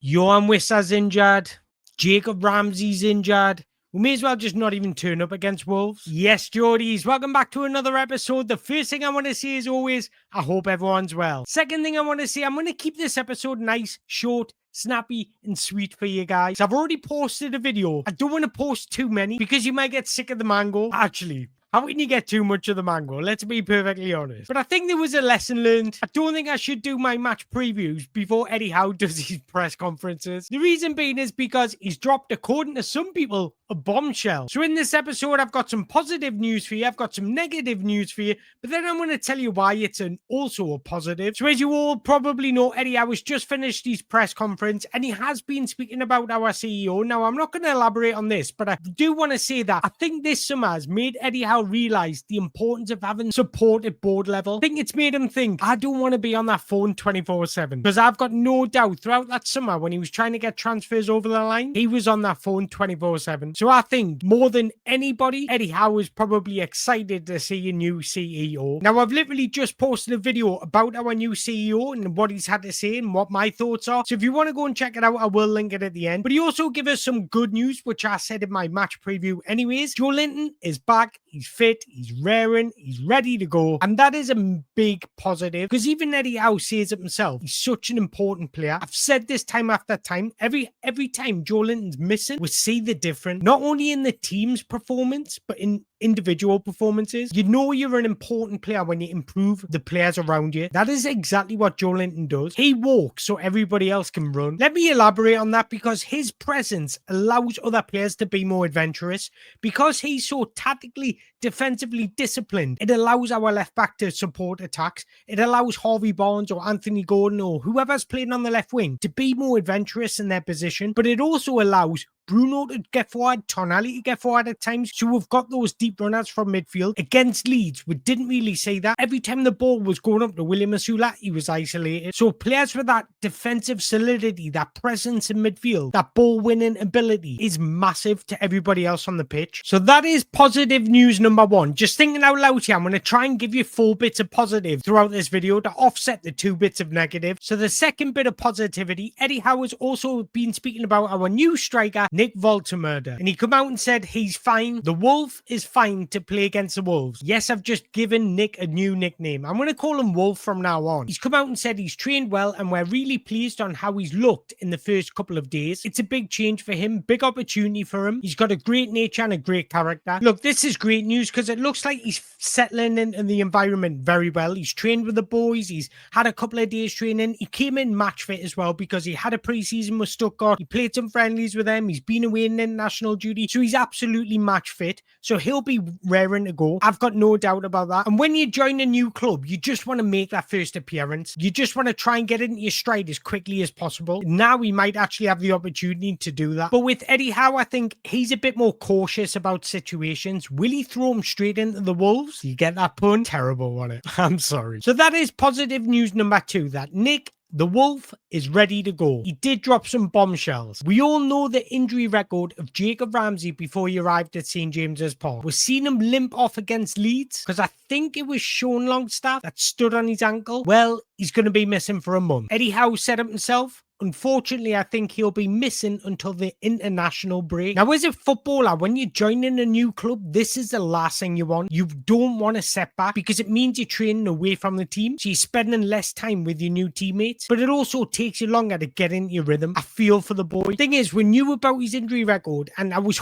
Wissa's injured. Jacob Ramsey's injured. We may as well just not even turn up against Wolves. Yes, Geordies, welcome back to another episode. The first thing I want to say is always, I hope everyone's well. Second thing I want to say, I'm going to keep this episode nice, short, snappy and sweet for you guys. I've already posted a video. I don't want to post too many because you might get sick of the mango. Actually, how can you get too much of the mango? Let's be perfectly honest. But I think there was a lesson learned. I don't think I should do my match previews before Eddie Howe does his press conferences. The reason being is because he's dropped, according to some people, a bombshell. So in this episode, I've got some positive news for you. I've got some negative news for you. But then I'm going to tell you why it's also a positive. So as you all probably know, Eddie Howe has just finished his press conference and he has been speaking about our CEO. Now, I'm not going to elaborate on this, but I do want to say that I think this summer has made Eddie Howe realize the importance of having support at board level. I think it's made him think, I don't want to be on that phone 24/7, because I've got no doubt throughout that summer when he was trying to get transfers over the line, he was on that phone 24/7. So I think more than anybody, Eddie Howe is probably excited to see a new CEO. Now, I've literally just posted a video about our new CEO and what he's had to say and what my thoughts are. So if you want to go and check it out, I will link it at the end. But he also gave us some good news, which I said in my match preview anyways. Joelinton is back. He's fit, he's raring, he's ready to go. And that is a big positive because even Eddie Howe says it himself. He's such an important player. I've said this time after time. Every time Joelinton's missing, we see the difference, not only in the team's performance, but in individual performances. You know you're an important player when you improve the players around you. That is exactly what Joelinton does. He walks so everybody else can run. Let me elaborate on that because his presence allows other players to be more adventurous. Because he's so tactically, defensively disciplined, it allows our left back to support attacks. It allows Harvey Barnes or Anthony Gordon or whoever's playing on the left wing to be more adventurous in their position. But it also allows Bruno to get forward, Tonali to get forward at times. So we've got those deep runners from midfield. Against Leeds, we didn't really see that. Every time the ball was going up to William Masula, he was isolated. So players with that defensive solidity, that presence in midfield, that ball-winning ability is massive to everybody else on the pitch. So that is positive news number one. Just thinking out loud here, I'm going to try and give you 4 bits of positive throughout this video to offset the 2 bits of negative. So the second bit of positivity, Eddie Howe has also been speaking about our new striker, Nick Woltemade, and he come out and said he's fine. The Wolf is fine to play against the Wolves. Yes, I've just given Nick a new nickname. I'm going to call him Wolf from now on. He's come out and said he's trained well and we're really pleased on how he's looked in the first couple of days. It's a big change for him, big opportunity for him. He's got a great nature and a great character. Look, this is great news because it looks like he's settling into the environment very well. He's trained with the boys. He's had a couple of days training. He came in match fit as well because he had a pre-season with Stuttgart. He played some friendlies with them. He's been away in international duty, so he's absolutely match fit. So he'll be raring to go. I've got no doubt about that. And when you join a new club, you just want to make that first appearance. You just want to try and get into your stride as quickly as possible. Now he might actually have the opportunity to do that. But with Eddie Howe, I think he's a bit more cautious about situations. Will he throw him straight into the Wolves? You get that pun? Terrible, wasn't it? I'm sorry. So that is positive news number 2, that Nick the Wolf is ready to go. He did drop some bombshells. We all know the injury record of Jacob Ramsey before he arrived at St. James's Park. We've seen him limp off against Leeds because I think it was Sean Longstaff that stood on his ankle. Well, he's going to be missing for a month. Eddie Howe said it himself. Unfortunately, I think he'll be missing until the international break. Now, as a footballer, when you're joining a new club, this is the last thing you want. You don't want a setback because it means you're training away from the team. So you're spending less time with your new teammates. But it also takes you longer to get into your rhythm. I feel for the boy. Thing is, we knew about his injury record and I was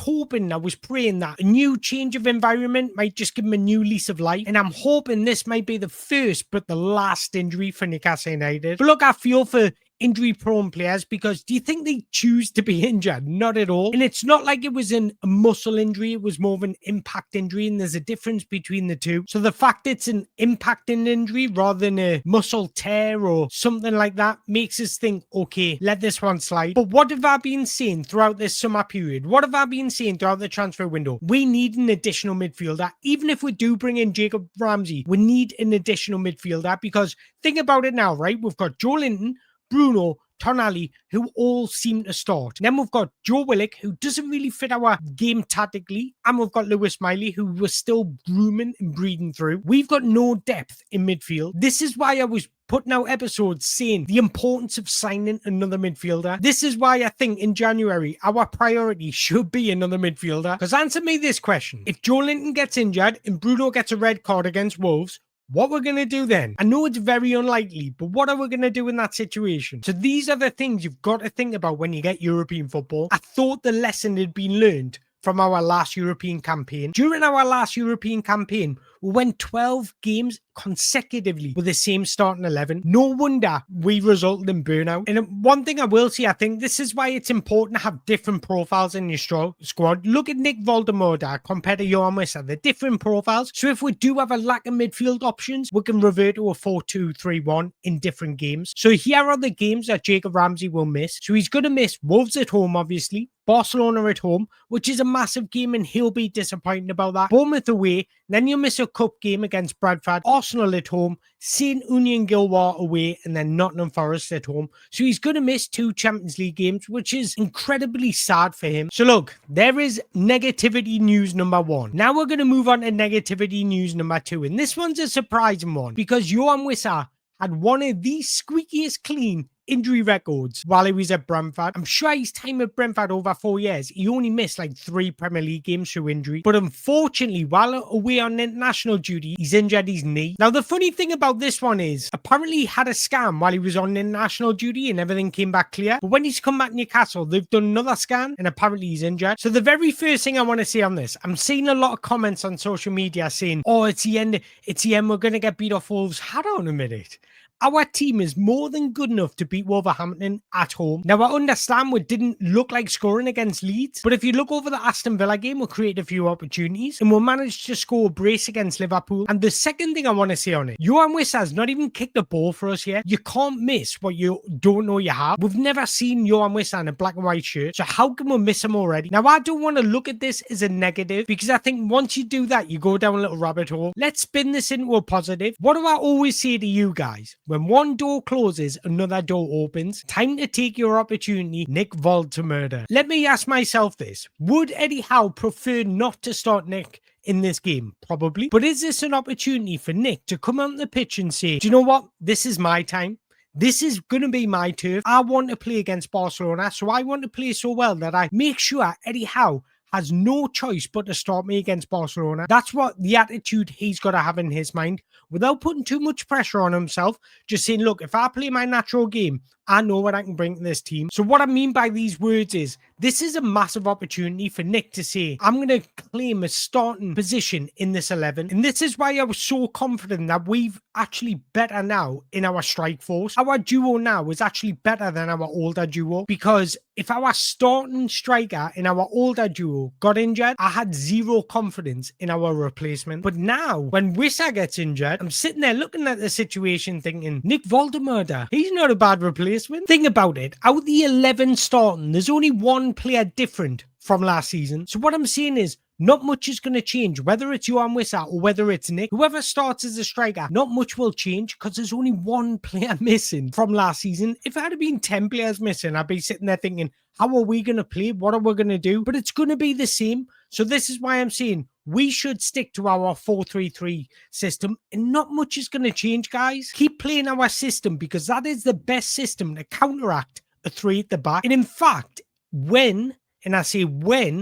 praying that a new change of environment might just give him a new lease of life. And I'm hoping this might be the first but the last injury for Newcastle United. But look, I feel for injury-prone players because do you think they choose to be injured? Not at all. And it's not like it was a muscle injury. It was more of an impact injury, and there's a difference between the two. So the fact it's an impacting injury rather than a muscle tear or something like that makes us think, okay, let this one slide. But what have I been saying throughout this summer period? What have I been saying throughout the transfer window? We need an additional midfielder. Even if we do bring in Jacob Ramsey, we need an additional midfielder because think about it now, right? We've got Joelinton, Bruno, Tonali, who all seem to start. And then we've got Joe Willock, who doesn't really fit our game tactically. And we've got Lewis Miley, who we're still grooming and breeding through. We've got no depth in midfield. This is why I was putting out episodes saying the importance of signing another midfielder. This is why I think in January, our priority should be another midfielder. Because answer me this question. If Joelinton gets injured and Bruno gets a red card against Wolves, what we're going to do then? I know it's very unlikely, but what are we going to do in that situation? So these are the things you've got to think about when you get European football. I thought the lesson had been learned from our last European campaign. During our last European campaign, we went 12 games consecutively with the same starting 11. No wonder we resulted in burnout. And one thing I will say, I think this is why it's important to have different profiles in your squad. Look at Nick Woltemade compared to Johan Wissa. They're different profiles. So if we do have a lack of midfield options, we can revert to a 4-2-3-1 in different games. So here are the games that Jacob Ramsey will miss. So he's going to miss Wolves at home, obviously. Barcelona at home, which is a massive game, and he'll be disappointed about that. Bournemouth away, then you'll miss a cup game against Bradford. Arsenal at home, St. Union Gilwar away, and then Nottingham Forest at home. So he's going to miss 2 Champions League games, which is incredibly sad for him. So look, there is negativity news number 1. Now we're going to move on to negativity news number 2. And this one's a surprising one because Johan Wissa had one of the squeakiest clean injury records while he was at Brentford. I'm sure his time at Brentford over 4 years, he only missed like 3 Premier League games through injury. But unfortunately, while away on international duty, he's injured his knee. Now, the funny thing about this one is, apparently he had a scan while he was on international duty and everything came back clear. But when he's come back to Newcastle, they've done another scan and apparently he's injured. So the very first thing I want to say on this, I'm seeing a lot of comments on social media saying, oh, it's the end, we're going to get beat off Wolves. Hold on a minute. Our team is more than good enough to beat Wolverhampton at home. Now, I understand we didn't look like scoring against Leeds, but if you look over the Aston Villa game, we'll create a few opportunities and we'll manage to score a brace against Liverpool. And the second thing I want to say on it, Johan Wissa's not even kicked a ball for us yet. You can't miss what you don't know you have. We've never seen Johan Wissa in a black and white shirt, so how can we miss him already? Now, I don't want to look at this as a negative because I think once you do that, you go down a little rabbit hole. Let's spin this into a positive. What do I always say to you guys? When one door closes, another door opens. Time to take your opportunity, Nick Woltemade. Let me ask myself this. Would Eddie Howe prefer not to start Nick in this game? Probably. But is this an opportunity for Nick to come on the pitch and say, do you know what? This is my time. This is going to be my turf. I want to play against Barcelona, so I want to play so well that I make sure Eddie Howe has no choice but to start me against Barcelona. That's what the attitude he's got to have in his mind without putting too much pressure on himself. Just saying, look, if I play my natural game, I know what I can bring to this team. So what I mean by these words is, this is a massive opportunity for Nick to say, I'm going to claim a starting position in this 11. And this is why I was so confident that we've actually better now in our strike force. Our duo now is actually better than our older duo, because if our starting striker in our older duo got injured, I had zero confidence in our replacement. But now, when Wissa gets injured, I'm sitting there looking at the situation thinking, Nick Woltemade, he's not a bad replacement. Think about it. Out of the 11 starting, there's only one player different from last season. So what I'm saying is, not much is going to change, whether it's Johan Wissa or whether it's Nick. Whoever starts as a striker, not much will change because there's only one player missing from last season. If it had been 10 players missing, I'd be sitting there thinking, how are we going to play? What are we going to do? But it's going to be the same. So this is why I'm saying we should stick to our 4-3-3 system, and not much is going to change, guys. Keep playing our system because that is the best system to counteract a 3 at the back. And in fact, when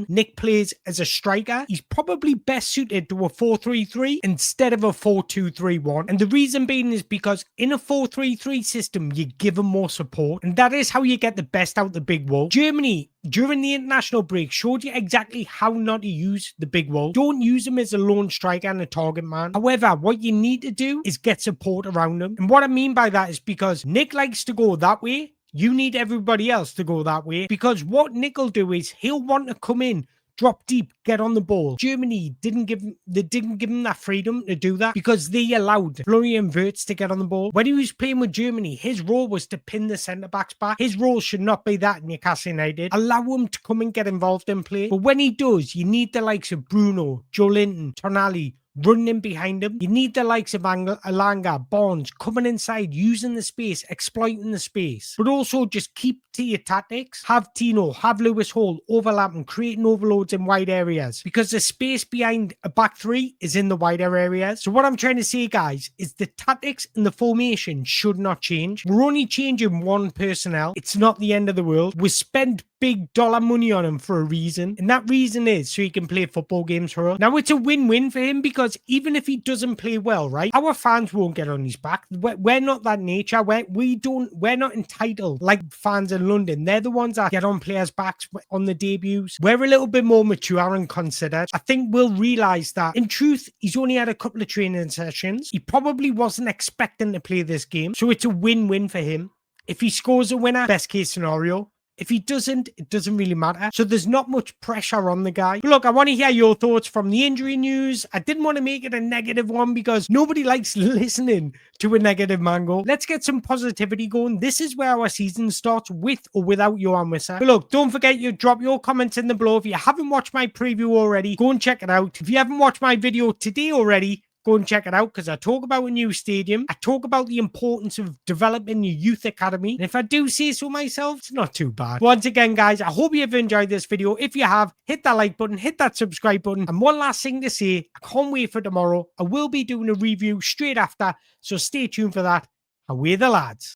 Nick plays as a striker, he's probably best suited to a 4-3-3 instead of a 4-2-3-1. And the reason being is because in a 4-3-3 system, you give him more support. And that is how you get the best out of the big wall. Germany, during the international break, showed you exactly how not to use the big wall. Don't use him as a lone striker and a target man. However, what you need to do is get support around him. And what I mean by that is because Nick likes to go that way, you need everybody else to go that way, because what Nick will do is he'll want to come in, drop deep, get on the ball. Germany didn't give him that freedom to do that because they allowed Florian Wirtz to get on the ball. When he was playing with Germany, his role was to pin the centre-backs back. His role should not be that in Newcastle United. Allow him to come and get involved in play. But when he does, you need the likes of Bruno, Joelinton, Tonali, running in behind him. You need the likes of Alanga, Bonds coming inside, using the space, exploiting the space, but also just keep to your tactics. Have Tino, have Lewis Hall overlapping, creating overloads in wide areas, because the space behind a back three is in the wider areas. So what I'm trying to say, guys, is the tactics and the formation should not change. We're only changing one personnel. It's not the end of the world. We spend big dollar money on him for a reason, and that reason is so he can play football games for us. Now it's a win-win for him, because even if he doesn't play well, right, our fans won't get on his back. We're not that nature. We're not entitled like fans in London. They're the ones that get on players' backs on the debuts. We're a little bit more mature and considered. I think we'll realize that in truth, he's only had a couple of training sessions. He probably wasn't expecting to play this game, so it's a win-win for him. If he scores a winner, best case scenario. If he doesn't, it doesn't really matter. So there's not much pressure on the guy. But look, I want to hear your thoughts from the injury news. I didn't want to make it a negative one because nobody likes listening to a negative mango. Let's get some positivity going. This is where our season starts, with or without Johan Wissa. But look, don't forget, you drop your comments in the below. If you haven't watched my preview already, go and check it out. If you haven't watched my video today already, go and check it out, because I talk about a new stadium. I talk about the importance of developing your youth academy. And if I do say so myself, it's not too bad. Once again, guys, I hope you've enjoyed this video. If you have, hit that like button, hit that subscribe button. And one last thing to say, I can't wait for tomorrow. I will be doing a review straight after, so stay tuned for that. Away the lads.